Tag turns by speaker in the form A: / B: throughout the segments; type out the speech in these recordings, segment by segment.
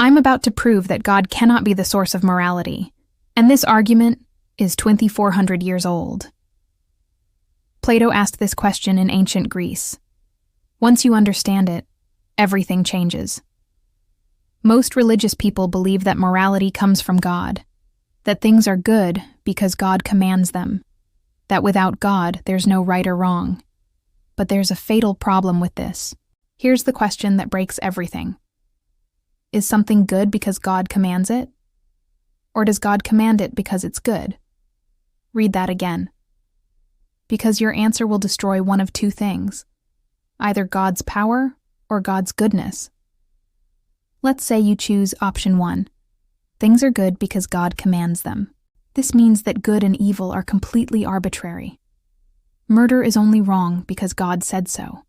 A: I'm about to prove that God cannot be the source of morality, and this argument is 2,400 years old. Plato asked this question in ancient Greece. Once you understand it, everything changes. Most religious people believe that morality comes from God, that things are good because God commands them, that without God there's no right or wrong. But there's a fatal problem with this. Here's the question that breaks everything. Is something good because God commands it? Or does God command it because it's good? Read that again. Because your answer will destroy one of two things, either God's power or God's goodness. Let's say you choose option 1. Things are good because God commands them. This means that good and evil are completely arbitrary. Murder is only wrong because God said so.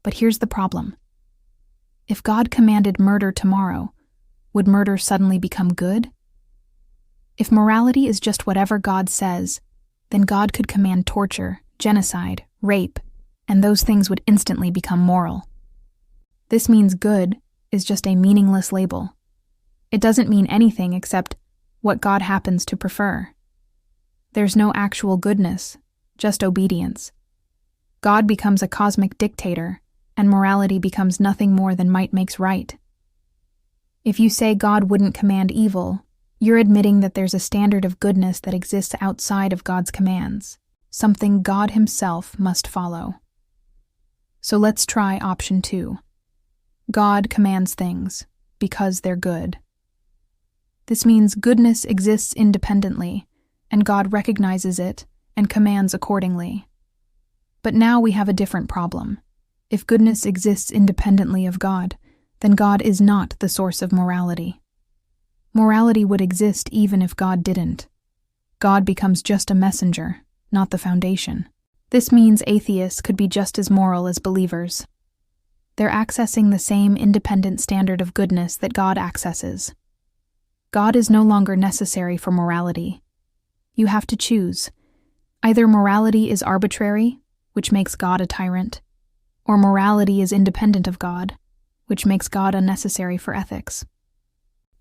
A: But here's the problem. If God commanded murder tomorrow, would murder suddenly become good? If morality is just whatever God says, then God could command torture, genocide, rape, and those things would instantly become moral. This means good is just a meaningless label. It doesn't mean anything except what God happens to prefer. There's no actual goodness, just obedience. God becomes a cosmic dictator, and morality becomes nothing more than might makes right. If you say God wouldn't command evil, you're admitting that there's a standard of goodness that exists outside of God's commands, something God himself must follow. So let's try option 2. God commands things because they're good. This means goodness exists independently, and God recognizes it and commands accordingly. But now we have a different problem. If goodness exists independently of God, then God is not the source of morality. Morality would exist even if God didn't. God becomes just a messenger, not the foundation. This means atheists could be just as moral as believers. They're accessing the same independent standard of goodness that God accesses. God is no longer necessary for morality. You have to choose. Either morality is arbitrary, which makes God a tyrant, or morality is independent of God, which makes God unnecessary for ethics.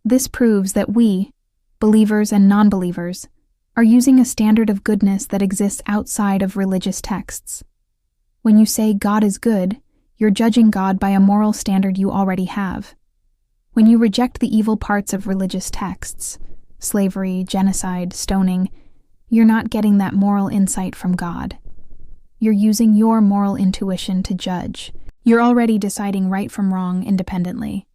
A: This proves that we, believers and non-believers, are using a standard of goodness that exists outside of religious texts. When you say God is good, you're judging God by a moral standard you already have. When you reject the evil parts of religious texts, slavery, genocide, stoning, you're not getting that moral insight from God. You're using your moral intuition to judge. You're already deciding right from wrong independently.